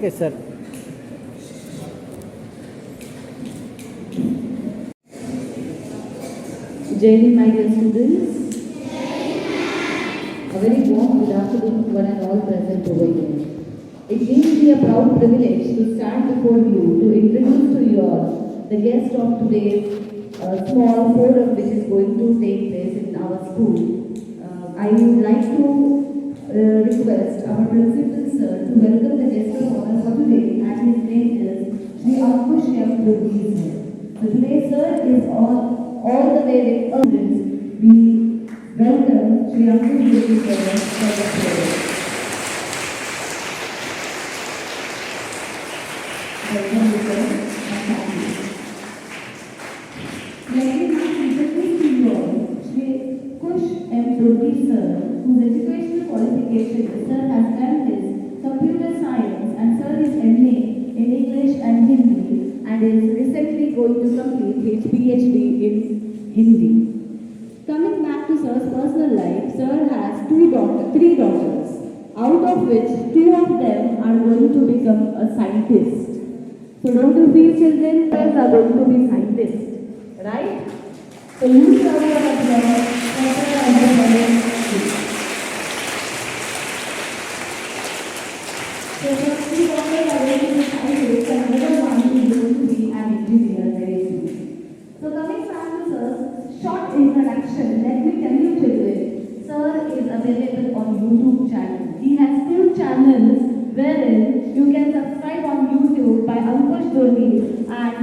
Okay, sir. Jai Hind, my dear students. A very warm good afternoon to one and all present over here. It gives me a proud privilege to stand before you to introduce to you all the guest of today's small forum which is going to take place in our school. I would like to request our principal sir to welcome the guest of honor for today, and his name is Shri Ankush M. Durgi sir. So today sir is all the way with us. We welcome Shri Ankush Durgi sir for the prayer. Welcome sir and thank you. Let me now introduce to you all Shri Kush M. Durgi sir, whose educational qualification sir has done his computer science and sir is MA in English and Hindi and is recently going to complete his PhD in Hindi. Coming back to sir's personal life, sir has three daughters, out of which two of them are going to become a scientist. So don't you feel children, girls are going to be scientists, right? So you should have So three daughters are going to be scientists and another one is going to be an engineer very soon. So coming back to sir's short introduction, let me tell you children, sir is available on YouTube channel. He has 2 channels wherein you can subscribe on YouTube by Ankush Durgi, and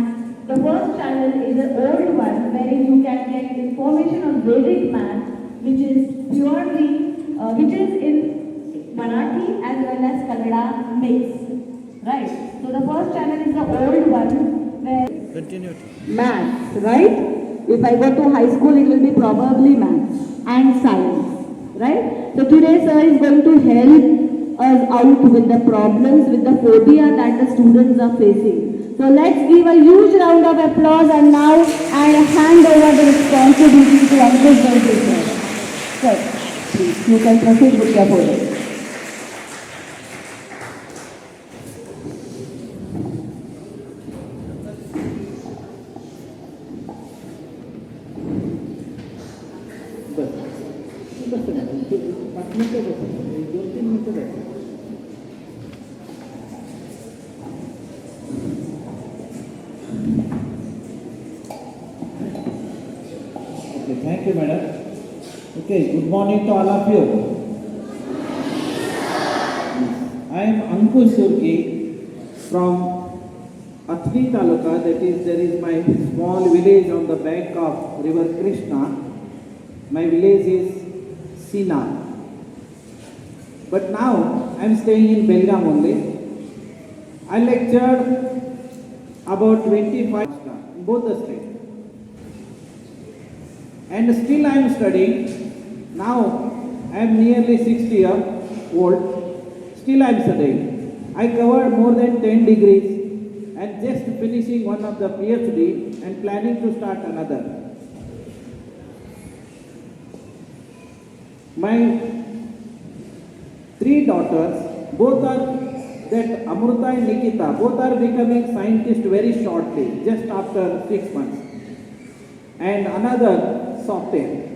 the first channel is an old one wherein you can get information on Vedic math which is which is in Marathi as well as Kannada mix. Right? So the first channel is the old one where Continue. maths, right? If I go to high school it will be probably maths and science, right? So today sir is going to help us out with the problems, with the phobia that the students are facing. So let's give a huge round of applause and now hand over the responsibility to Ankush Durgi sir. Sir, please, you can proceed with your photo. Okay, thank you, madam. Okay, good morning to all of you. I am Ankush Durgi from Athni Taluka, that is, there is my small village on the bank of river Krishna. My village is Sina. But now I am staying in Belgaum only. I lectured about 25 in both the states. And still I am studying. Now I am nearly 60 years old. Still I am studying. I covered more than 10 degrees and just finishing one of the PhD and planning to start another. My 3 daughters, both are that Amruta and Nikita, both are becoming scientists very shortly, just after 6 months. And another software.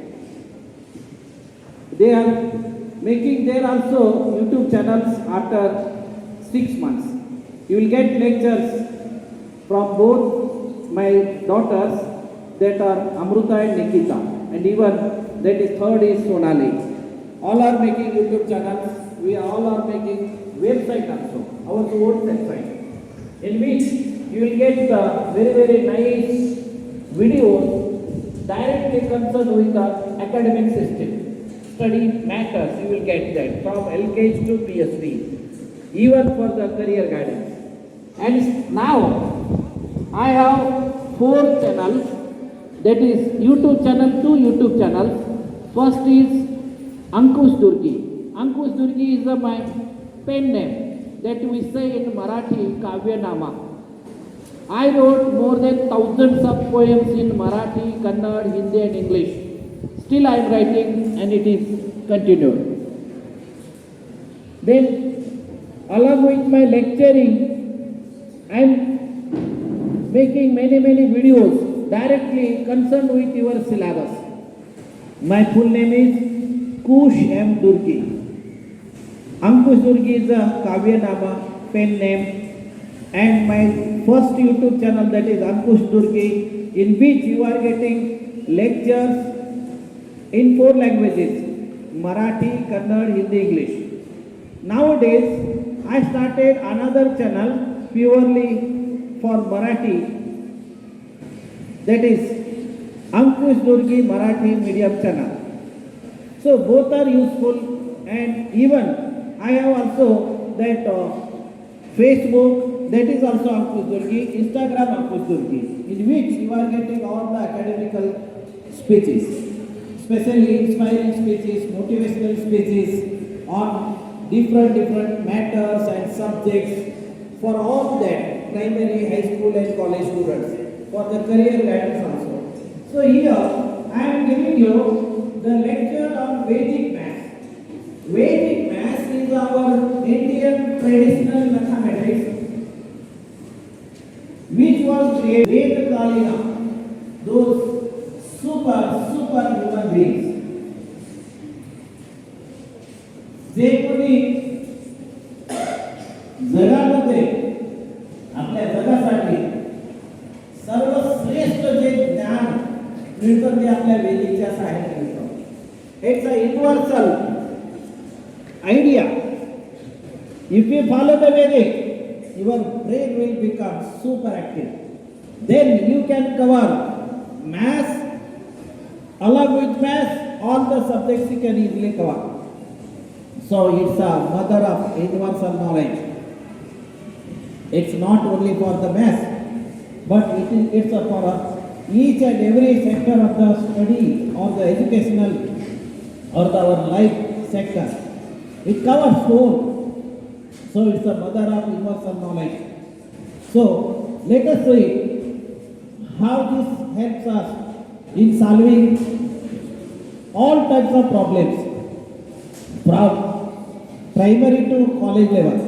They are making their also YouTube channels after 6 months. You will get lectures from both my daughters, that are Amruta and Nikita, and even that is third is Sonali. All are making YouTube channels. We all are making website also, our own website, in which you will get the very nice videos directly concerned with the academic system. Study matters, you will get that from LKG to PhD, even for the career guidance. And now I have 4 channels, that is YouTube channel, 2 YouTube channels. First is Ankush Durgi. Ankush Durgi is my pen name, that we say in Marathi, Kavya Nama. I wrote more than thousands of poems in Marathi, Kannada, Hindi and English. Still I am writing and it is continued. Then along with my lecturing, I am making many videos directly concerned with your syllabus. My full name is Kush M. Durgi. Ankush Durgi is a Kavya Nama, pen name, and my first YouTube channel, that is Ankush Durgi, in which you are getting lectures in 4 languages: Marathi, Kannada, Hindi, English. Nowadays, I started another channel purely for Marathi, that is Ankush Durgi Marathi Medium Channel. So both are useful, and even I have also that Facebook, that is also Ankush Durgi, Instagram Ankush Durgi, in which you are getting all the academical speeches, especially inspiring speeches, motivational speeches on different matters and subjects for all that primary, high school and college students, for the career guidance also. So here I am giving you the lecture on Vedic maths. Vedic maths is our Indian traditional mathematics, which was created Veda Kalina, those super human beings. जे कोणी जगामध्ये आपल्या जगासाठी सर्वश्रेष्ठ जे ज्ञान मिळतं ते आपल्या वेदिकच्या सहाय्याने मिळतं. It's a universal idea. If you follow the Vedic, your brain will become super active. Then you can cover maths, along with maths, all the subjects you can easily cover. So it's a mother of universal knowledge. It's not only for the maths, but it's for each and every sector of the study or the educational or our life sector. It covers whole. So it's a mother of universal knowledge. So let us see how this helps us in solving all types of problems from primary to college level,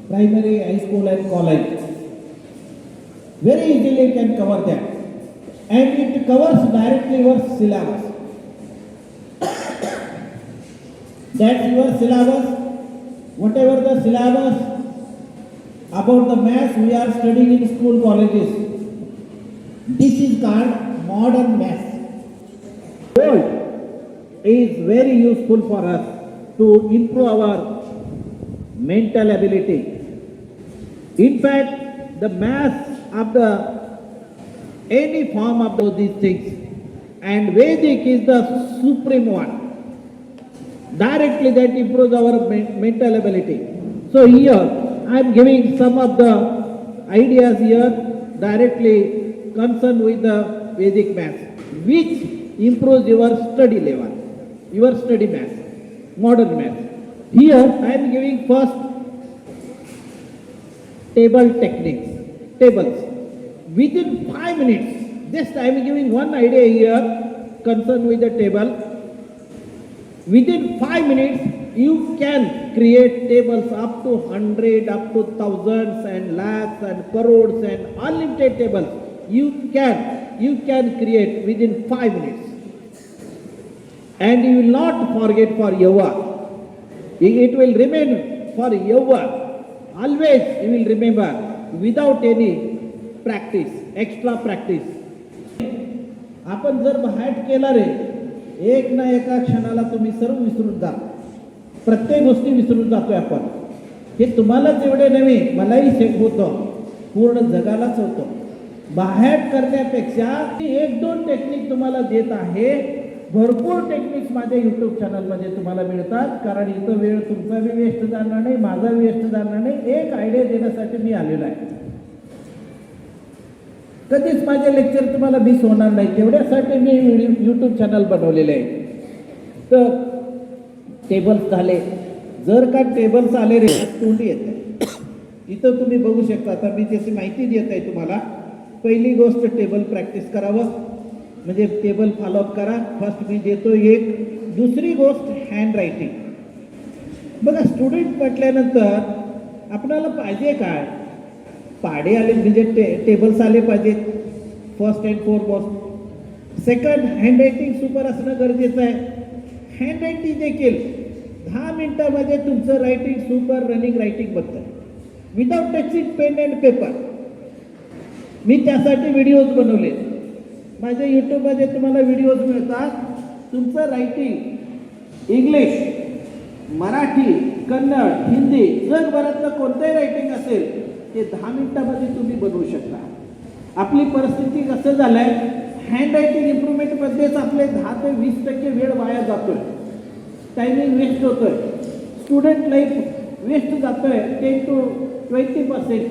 primary, high school and college. Very easily you can cover that. And it covers directly your syllabus. That's your syllabus. Whatever the syllabus about the maths we are studying in school, colleges, this is called modern maths. Gold is very useful for us to improve our mental ability. In fact, the maths of the any form of these things, and Vedic is the supreme one. Directly that improves our mental ability. So here I am giving some of the ideas here directly concerned with the Vedic maths, which improves your study level, your study maths, modern maths. Here I am giving first table techniques, tables. Within 5 minutes, just I am giving one idea here concerned with the table. Within 5 minutes, you can create tables up to 100, up to thousands and lakhs and crores and unlimited tables. You can create within 5 minutes. And you will not forget for ever. It will remain for ever. Always you will remember without any practice, extra practice. आपण जर बाहेर केला रे, एक ना एका क्षणाला तुम्ही सर्व विसरून जा. प्रत्येक गोष्टी विसरून जातोय आपण. हे तुम्हालाच एवढे नव्हे, मलाही शेक होतं, पूर्ण जगालाच होतं. बाहेर करण्यापेक्षा 1-2 टेक्निक तुम्हाला देत आहे. भरपूर टेक्निक्स माझ्या यूट्यूब चॅनलमध्ये तुम्हाला मिळतात. कारण इथं वेळ तुमचा बी वेस्ट जाणार नाही, माझा वेस्ट जाणार नाही. एक आयडिया देण्यासाठी मी आलेलो आहे. कधीच माझे लेक्चर तुम्हाला मिस होणार नाही, तेवढ्यासाठी मी यूट्यूब चॅनल बनवलेले आहे. तर टेबल्स झाले, जर का टेबल्स आले रे तोंडी येते. इथं तुम्ही बघू शकता. आता मी त्याची माहिती देत आहे तुम्हाला. पहिली गोष्ट टेबल प्रॅक्टिस करावं, म्हणजे टेबल फॉलोअप करा. फर्स्ट मी देतो एक. दुसरी गोष्ट हँड रायटिंग. बघा स्टुडंट म्हटल्यानंतर आपल्याला पाहिजे काय? पाढे आले म्हणजे टेबल्स आले पाहिजेत, first and foremost. Second, handwriting super असणं गरजेचं आहे. हँडरायटिंग देखील 10 मिनिटामध्ये तुमचं रायटिंग सुपर रनिंग रायटिंग बनतं without touching pen and paper. मी त्यासाठी व्हिडिओज बनवले. माझ्या यूट्यूबमध्ये तुम्हाला व्हिडिओज मिळतात. तुमचं रायटिंग इंग्लिश, मराठी, कन्नड, हिंदी, जगभरातलं कोणतंही रायटिंग असेल ते 10 मिनिटामध्ये तुम्ही बनवू शकता. आपली परिस्थिती कसं झालं आहे, हँड रायटिंग इम्प्रूव्हमेंटमध्येच आपले 10 ते 20% वेळ वाया जातोय, टायमिंग वेस्ट होतोय, स्टुडंट लाईफ वेस्ट जातोय 10 to 20%.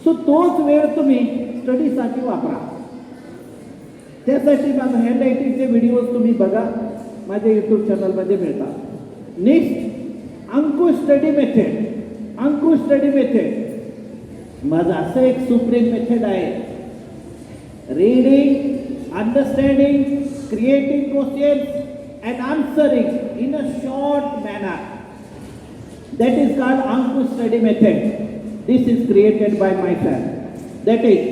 सो तोच वेळ तुम्ही स्टडीसाठी वापरा. त्यासाठी माझं हँड रायटिंगचे व्हिडिओज तुम्ही बघा, माझ्या यूट्यूब चॅनलमध्ये मिळतात. नेक्स्ट, अंकुश स्टडी मेथड. अंकुश स्टडी मेथड माझं असं एक सुप्रीम मेथड आहे. Reading, understanding, creating questions and answering in a short manner. That is called Ankush study method. This is created by myself. That is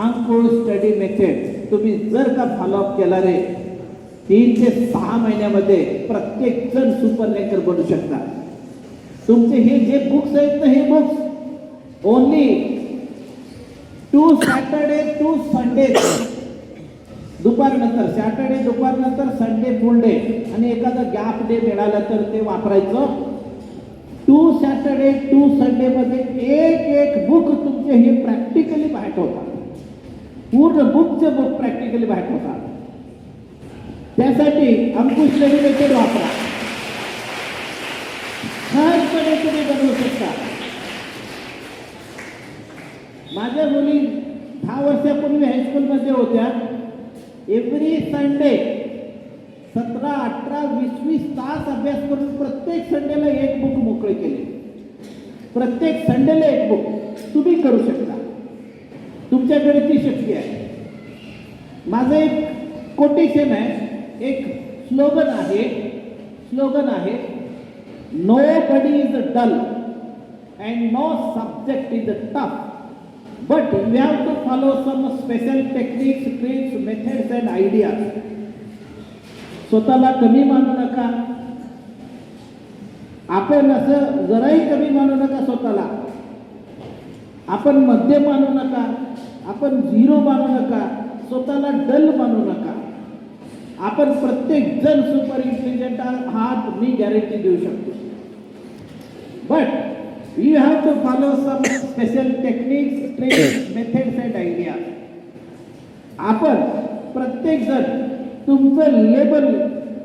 Ankush study method. तुम्ही जर का follow up केला रे 3 ते 6 महिन्यामध्ये प्रत्येक जण सुपर रँकर बनू शकता. तुमचे हे जे बुक्स आहेत ना, हे books only 2 Saturday to Sunday दुपारनंतर, सॅटर्डे दुपारनंतर, संडे फुल डे आणि एखादा गॅप डे मिळाला तर ते वापरायचं. 2 Saturday to Sunday मध्ये एक बुक तुमचे हे प्रॅक्टिकली बाहेर होतात. पूर्ण बुकचे बुक प्रॅक्टिकली बाहेर होतात. त्यासाठी अंकुश स्टडी मेथड वापरा. सहजपणे तुम्ही बनवू शकता. माझ्या मुली 10 वर्षापूर्वी हायस्कूलमध्ये होत्या. एव्हरी संडे 17, 18, 20 तास अभ्यास करून प्रत्येक संडेला एक बुक मोकळे केले. प्रत्येक संडेला एक बुक तुम्ही करू शकता. तुमच्याकडे ती शक्ती आहे. माझं एक कोटेशन आहे, एक स्लोगन आहे, nobody is dull and no subject is tough, but we have to follow some special techniques, tricks, methods and ideas. स्वतःला कमी मानू नका. आपण असं जराही कमी मानू नका स्वतःला. आपण मध्यम मानू नका, आपण झिरो मानू नका, स्वतःला डल मानू नका. आपण प्रत्येक जण सुपर इंटेलिजंट आहात, मी गॅरंटी देऊ शकतो. But you have to follow some special techniques, tricks, methods and ideas. आपण प्रत्येक जण तुमचं लेबल,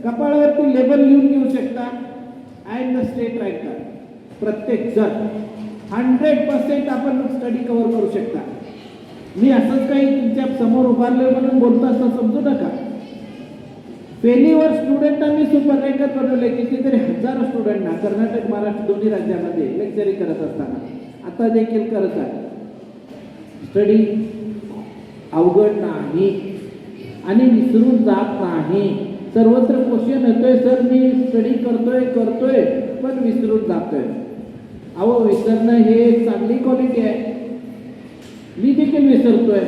कपाळावरती लेबल लिहून घेऊ शकता. I am the state writer. प्रत्येक जण 100% आपण स्टडी कव्हर करू शकता. मी असंच काही तुमच्या समोर उभारले म्हणून बोलतो असं समजू नका. फेल्युअर स्टुडंटांनी सुपर रँकर बनवले. कितीतरी हजारो स्टुडंटना कर्नाटक, महाराष्ट्र दोन्ही राज्यामध्ये लेक्चरिंग करत असताना आता देखील करत आहे. स्टडी अवघड नाही आणि विसरून जात नाही. सर्वत्र क्वेश्चन येतोय, सर मी स्टडी करतोय पण विसरून जातोय. अहो, विसरणं हे चांगली क्वालिटी आहे. मी देखील विसरतोय,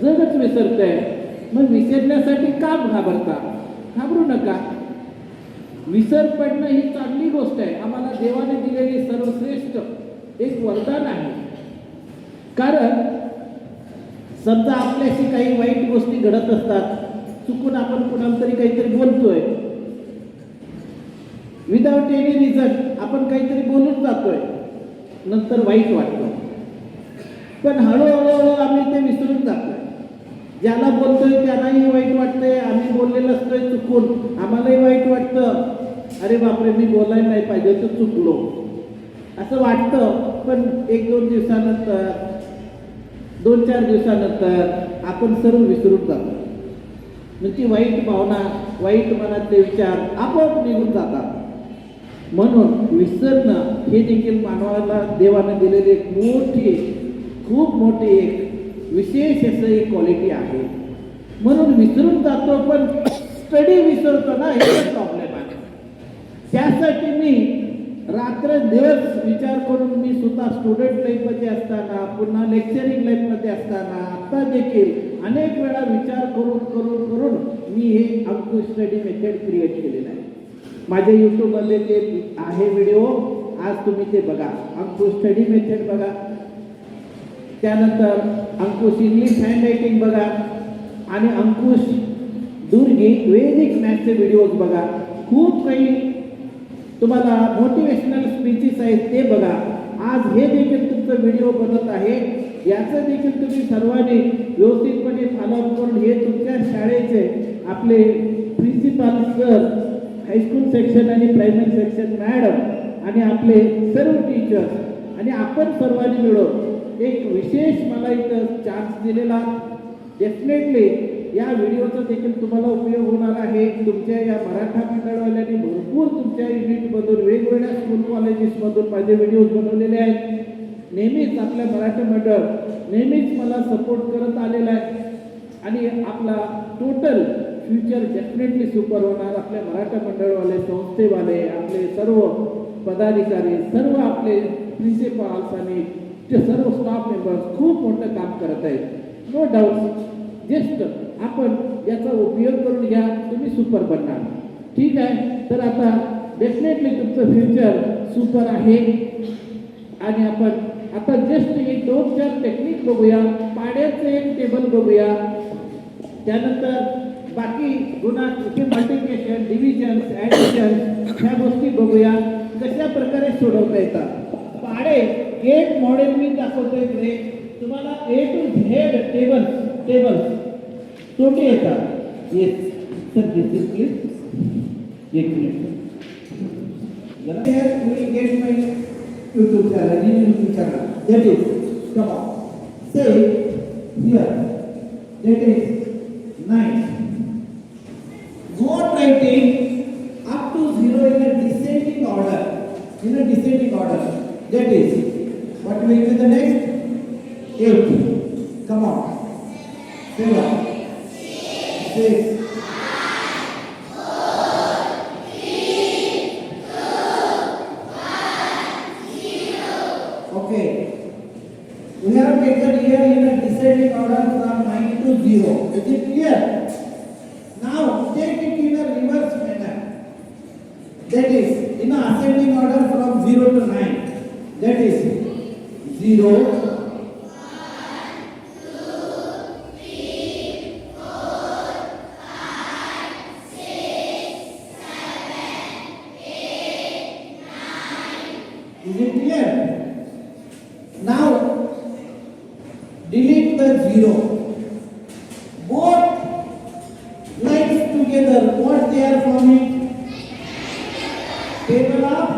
जगच विसरतोय. मग विसरण्यासाठी का घाबरता? घाबरू नका. विसर पडणं ही चांगली गोष्ट आहे. आम्हाला देवाने दिलेली सर्वश्रेष्ठ एक वरदान आहे. कारण समजा आपल्याशी काही वाईट गोष्टी घडत असतात, चुकून आपण कुणाला तरी काहीतरी बोलतोय, विदाउट एनी रिझन आपण काहीतरी बोलून जातोय, नंतर वाईट वाटतं. पण हळूहळू आम्ही ते विसरून जातोय. ज्याला बोलतोय त्यालाही वाईट वाटतंय, आम्ही बोललेलं असतोय चुकून, आम्हालाही वाईट वाटतं. अरे बापरे, मी बोलायला नाही पाहिजे, तर चुकलो असं वाटतं. पण 1-2 दिवसानंतर, 2-4 दिवसानंतर आपण सर्व विसरून जातो. मग ती वाईट भावना, वाईट मनातले विचार आपोआप निघून जातात. म्हणून विसरणं हे देखील मानवाला देवाने दिलेली एक खूप मोठी एक विशेष असं एक क्वालिटी आहे. म्हणून विसरून जातो, पण स्टडी विसरतो ना, हे प्रॉब्लेम आहे. त्यासाठी मी रात्रंदिवस विचार करून मी स्वतः स्टुडंट लाईफमध्ये असताना पुन्हा लेक्चरिंग लाईफमध्ये असताना आता देखील अनेक वेळा विचार करून करून करून मी हे अंकुश स्टडी मेथड क्रिएट केलेलं आहे. माझ्या यूट्यूबमध्ये ते आहे व्हिडिओ, आज तुम्ही ते बघा. अंकुश स्टडी मेथड बघा, त्यानंतर अंकुश इंग्लिश हँडरायटिंग बघा आणि अंकुश दुर्गी वैदिक मॅथचे व्हिडिओज बघा. खूप काही तुम्हाला मोटिवेशनल स्पीचेस आहेत ते बघा. आज हे देखील तुमचं व्हिडिओ बनत आहे, याचं देखील तुम्ही सर्वांनी व्यवस्थितपणे फॉलोअप करून हे तुमच्या शाळेचे आपले प्रिन्सिपाल सर, हायस्कूल सेक्शन आणि प्रायमरी सेक्शन मॅडम आणि आपले सर्व टीचर्स आणि आपण सर्वांनी मिळून एक विशेष मला इथं चान्स दिलेला. डेफिनेटली या व्हिडिओचा देखील तुम्हाला उपयोग होणार आहे. तुमच्या या मराठा मंडळवाल्यांनी भरपूर तुमच्या युनिटमधून वेगवेगळ्या स्कूल कॉलेजेसमधून माझे व्हिडिओज बनवलेले आहेत. नेहमीच आपल्या मराठा मंडळ नेहमीच मला सपोर्ट करत आलेला आहे आणि आपला टोटल फ्युचर डेफिनेटली सुपर होणार. आपल्या मराठा मंडळवाले, संस्थेवाले, आपले सर्व पदाधिकारी, सर्व आपले प्रिन्सिपाल्स आणि सर्व स्टाफ मेंबर्स खूप मोठं काम करत आहेत. नो डाऊट, जस्ट आपण याचा उपयोग करून घ्या, तुम्ही सुपर बनणार. ठीक आहे, तर आता डेफिनेटली तुमचं फ्युचर सुपर आहे. आणि आपण आता जस्ट एक 2-4 टेक्निक बघूया. पाड्याचं एक टेबल बघूया, त्यानंतर बाकी गुणांचे मल्टिप्लिकेशन, डिव्हिजन, ॲडिशन ह्या गोष्टी बघूया कशा प्रकारे सोडवता येतात. पाडे एक मॉडेल मी दाखवतो इकडे तुम्हाला. A to Z टेबल तोटे येतात. Yes sir, this is please. एक minute. Here we get my YouTube channel, new YouTube channel. That is, come on, say here, that is 9. Not writing up to 0 in a descending order. In a descending order. That is, what will be the next? 8. Come on. 7, 6. Okay. We have taken here in a descending order from 9 to 0. Is it clear? Now take it in a reverse manner. That is in a ascending order from 0 to 9. That is 0. Is it clear? Now delete the 0. Both lines together, what they are forming? Table of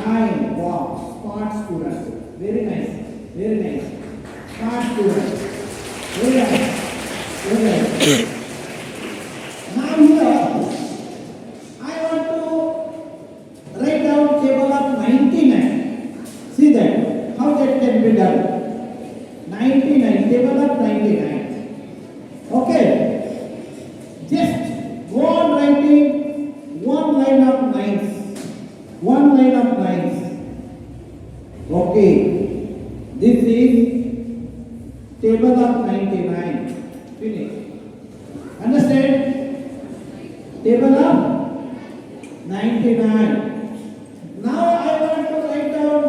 9. Wow, smart student. Very nice, very nice. Smart student. Very nice, very nice. Now here I want to write down table of 99. See that, how that can be done. 99, table of 99. Okay, just go on writing one line of nines. One line of nines. Okay, this is table of 99. Finish. Understand? Table of 99. Now I want to write down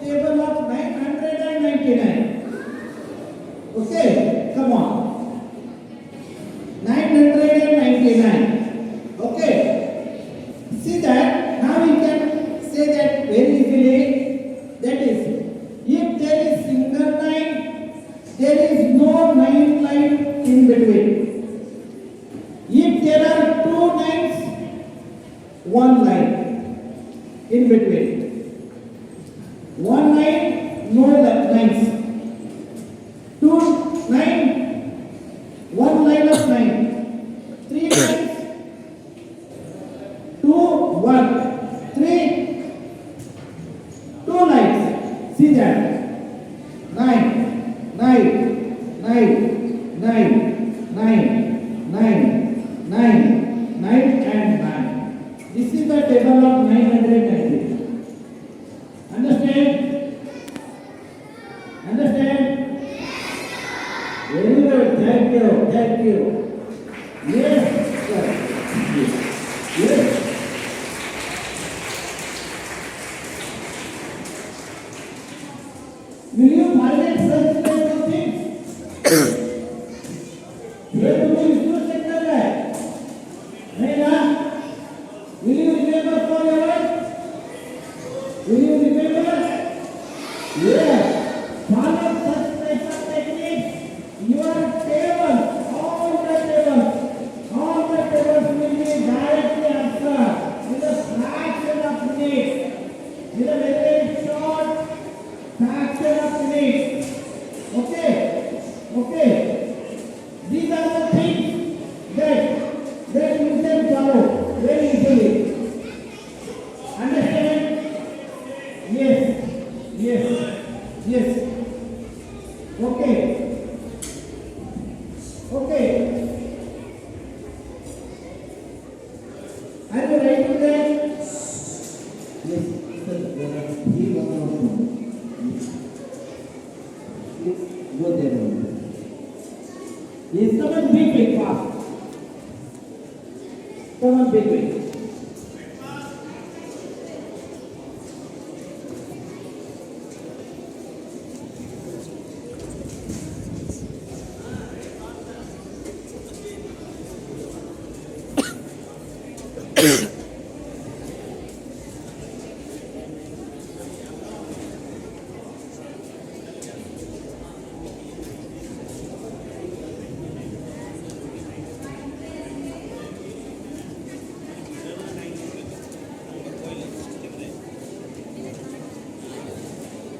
table of 999. Okay, come on. 999. Okay. See that? Now we can say that very easily. That is, if there is single line, there is no 9 line in between. If there are 2 lines, 1 line in between. 1 line, no lines. 2 line, 1 line of 9. 3 lines, 2, 1. 3, 2 lines. See that? 9, 9, 9, 9, 9, 9, 9, 9 and 9. This is the table of 990. Understand? Very good. Thank you. Thank you. Yes, sir. Yes. Will you violate such kind of things? ये तुम्हें Vishnu sector है, नहीं ना? Will you remember for your life? Will you remember? Yes. Follow such type of technique. Your table, all the tables will be directly answered with a fraction of minute, with a very short fraction of minute. Okay? Okay. These are the things that you can follow very easily. Understand? Yes. Yes. Yes. Okay. Okay. Are you ready to that? Yes, sir. There are three one. Please go there. Yes, come on, big, fast. Come on, big.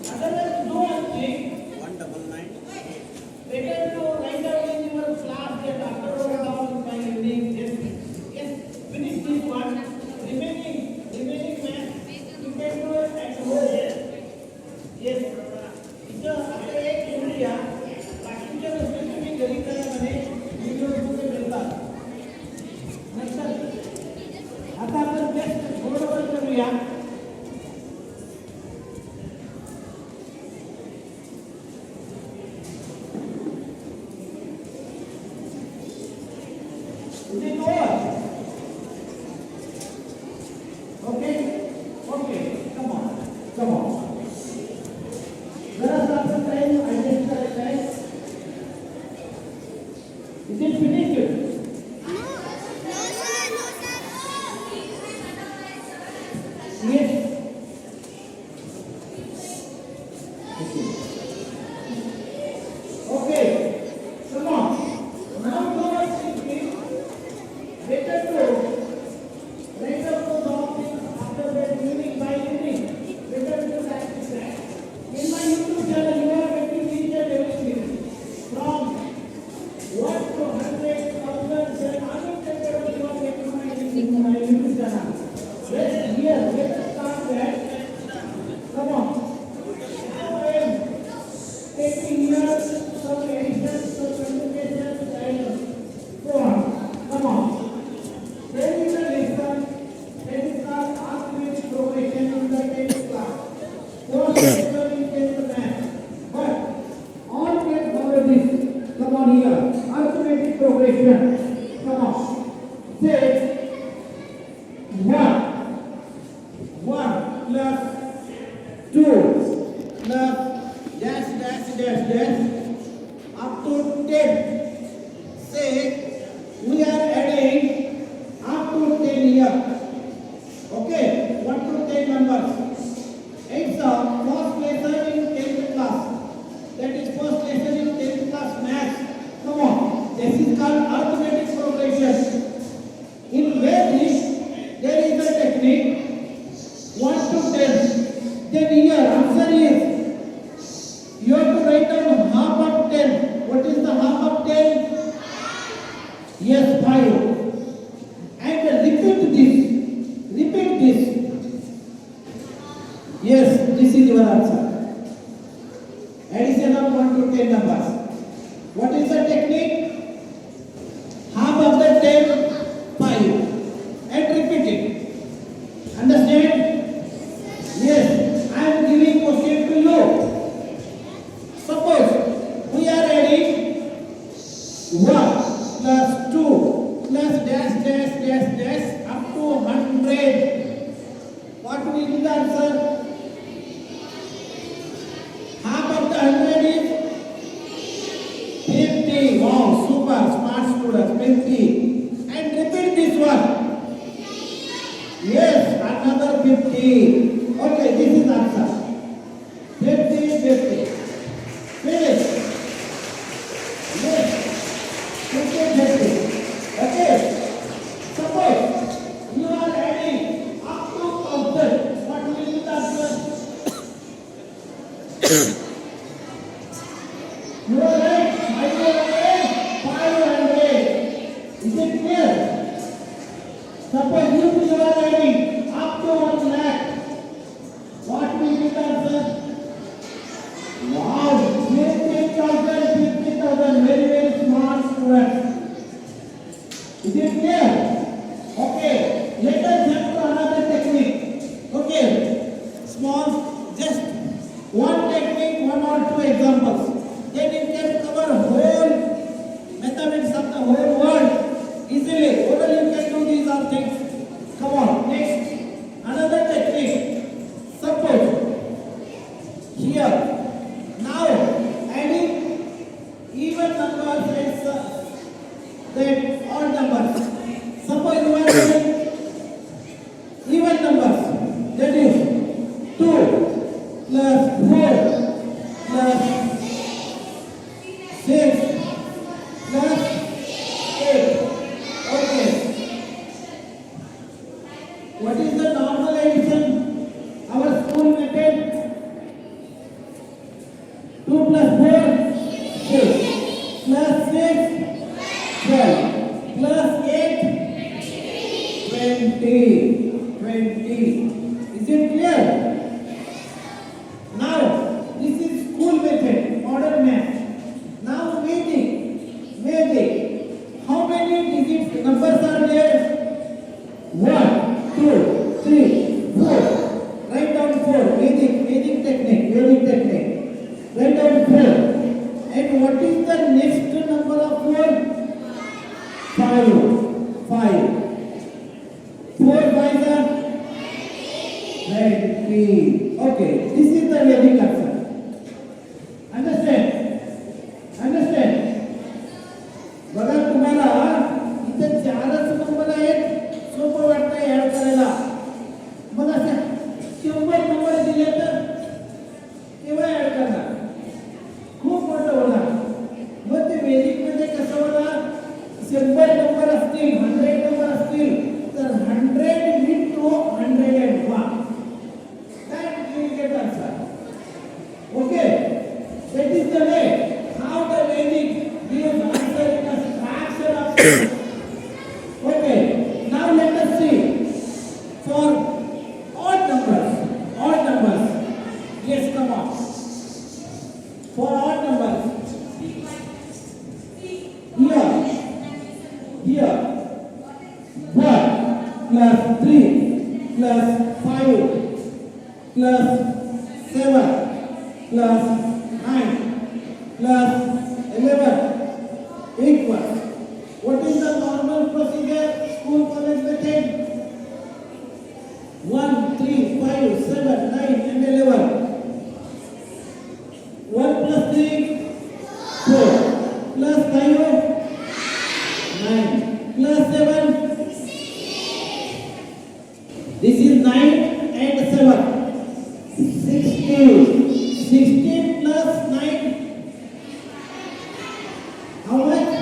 Otherwise, do one thing. 199. Better to write down in your class that after all by evening. Yes, finish this one. Remaining math, you can do it at home. Yes. इथं आपल्या एक घेऊया. बाकीच्या गोष्टी तुम्ही घरी करा video मिळतात. नंतर आता आपण जस्ट थोडं करूया. Is it over? Okay? Okay. Come on. There are some time I just correct. Is it finished? Yes. Okay. Come on. Now go and think. Better to write down those things after that evening by evening. Better to practice that. In my YouTube channel, you are getting each and everything from 1 to 100, 1000, and unlimited you are getting my YouTube channel. Let's start that. Come on. Now I am taking here some additions, some communications, and so on. Come on. There is a lesson that is called arithmetic progression in the 10th class. First lesson in 10th math. But all can cover this. Come on here. Arithmetic progression. Come on. Say 1 plus 2 plus dash up to 10. Say we are adding up to 10 here. Okay, 1 to 10 numbers. It's the first lesson in 10th class. That is first lesson in 10th class math. Come on, this is called arithmetic progression. In Vedic, there is a technique 1 to 10. Then here answer is you have to write down half of 10. What is the half of 10? Suppose we are adding 1 plus 2 plus dash dash dash dash up to 100. What will be the answer? Half of the 100 is 50. Wow, super, smart students, 50. And repeat this one. Yes, another 50. Okay, this is answer. 50, 50. Finish. Yes. 50, 50. Okay. Suppose you are adding up to 1,000. What will be the answer? You are right. 500. 500. Is it clear? Suppose you are adding up to 1 lakh. What will be the answer? Wow, 50,000, 50,000, very smart students. Is it clear? Okay, let us jump to another technique. Okay, small, just one technique, one or two examples. Then it can cover whole mathematics of the whole world easily. Only you can do these all things. Come on, next, another technique. Suppose here. Now, adding even numbers and that odd numbers. Suppose you are adding even numbers. That is 2 plus 4 plus 6 plus 8. Okay. What is the normal addition? Our school method. 2 plus 4, 6, plus 6, 12, plus 8, 20, 20. Is it clear? Now, this is school method, modern math. Now, Vedic. How many digits numbers are there? 1, 2, 3, 4. Write down 4. Vedic technique. Write down 4. And what is the next number of 4? 5. 4 5 are 20. Okay, this is the Vedic answer. Understand? बघा तुम्हाला इथे 4च number आहेत. सोपं वाटतंय add करायला. मग असे 100 number दिले तर केव्हा ऍड करणार? खूप मोठं होणार. मग ते वेदिक मध्ये कसं होणार? 100 नंबर असतील, 100 नंबर असतील तर 100 into 101. That will get answer. Okay, that is the way how the Vedic gives answer in a fraction of second. Okay, now let us see for odd numbers. Yes, come on. For odd numbers, here, 1 plus 3 plus 5 plus 7 plus 9 plus 11 equals. What is the normal procedure? School college method. 1, 3, 5, 7, 9 and 11. 1 plus 3, 4, plus 5, 9, plus 7. This is 9 and 7. 16. 16 plus 9. How much?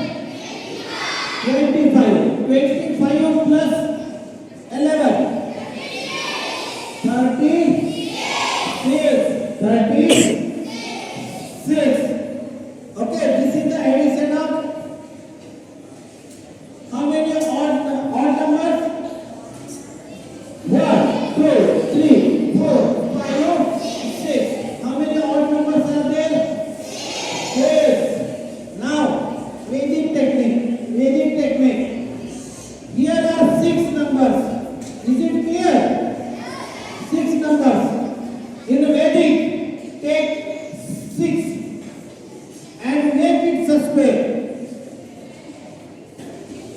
square.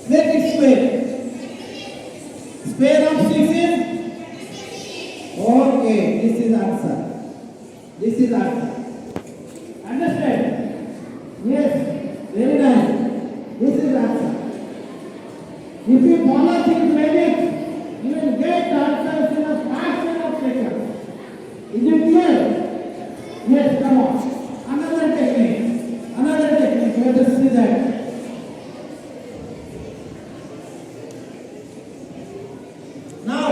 Make it square. Square of 6 is? Okay, this is answer. This is answer. Understand? Yes, very nice. This is answer. If you follow this magic, you will get the answers in a fraction of seconds. Is it clear? Yes, come on. Another technique. Another technique. Let us see that. Now,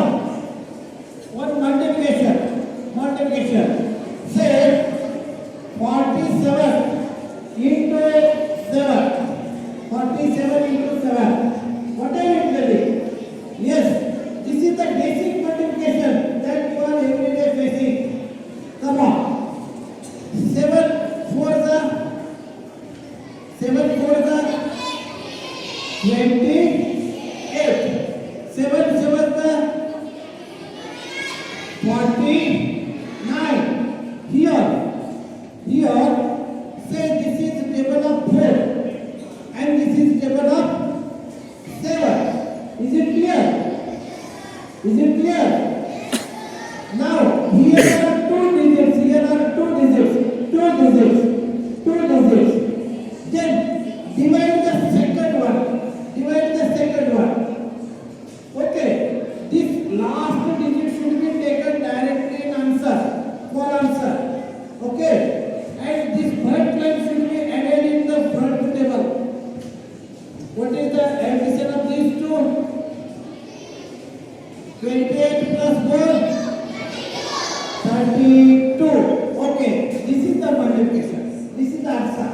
what multiplication? Multiplication. Say 47 into 7. 47 into 7. What are you getting? Yes, this is the basic multiplication that you are every day facing. Come on. 7 4 the 7 4 the 28. 7 7 the 49. Here, say this is table of 4 and this is table of 7. Is it clear? Is it clear? Now, here are 2 digits. Here are 2 digits. 2 digits. 2 digits. Then, divide the second one. Divide the second one. Okay. This last digit should be taken directly in answer. For answer. Okay. And this front line should be added in the front table. What is the addition of these two? 28 plus 4? 32. Okay, this is the multiplication. This is the answer.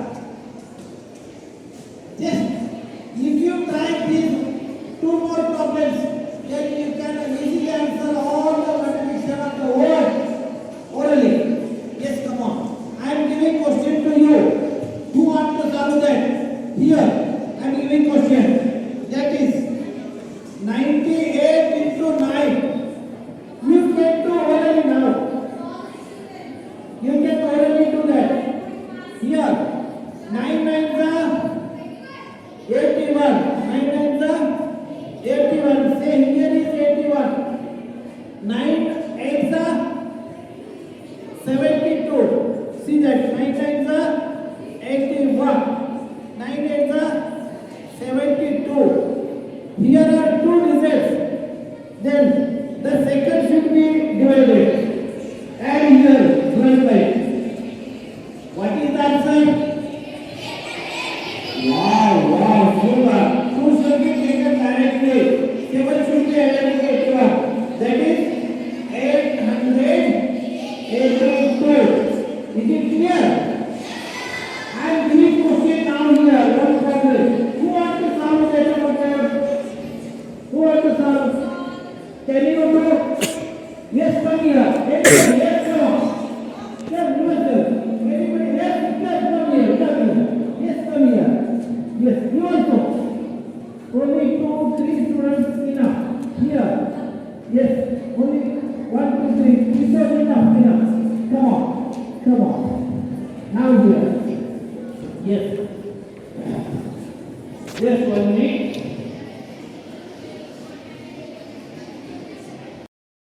Just if you try these 2 more problems, then you can easily answer all the multiplication of the word orally. Yes, come on. I am giving question to you. Who wants to solve that? Here, I am giving question. That is 98 into 9. You get to orally now. You can orally do that. Here, 9 9s are 81. 9 9s are 81. Say here is 81. 9 8s are 72. See that 9 9s are 81. 9 8s are 72. Here are 2 digits. Then the second should be divided. And here, multiply. What is the answer? Wow, super. 2 should be taken directly. 7 should be added to 81. That is 882. Is it clear? I am giving question now here. One problem. Who wants to solve that problem? Who wants to solve? Can you do? Yes, come here. Yes, come on. Yes, yourself. Anybody? Yes, come here. Come here. Yes, come here. Yes, you also. Only 2, 3 students enough. Here. Yes, only 1, 2, 3. This is enough. Come on. Come on. Now here. Yes. Yes, only.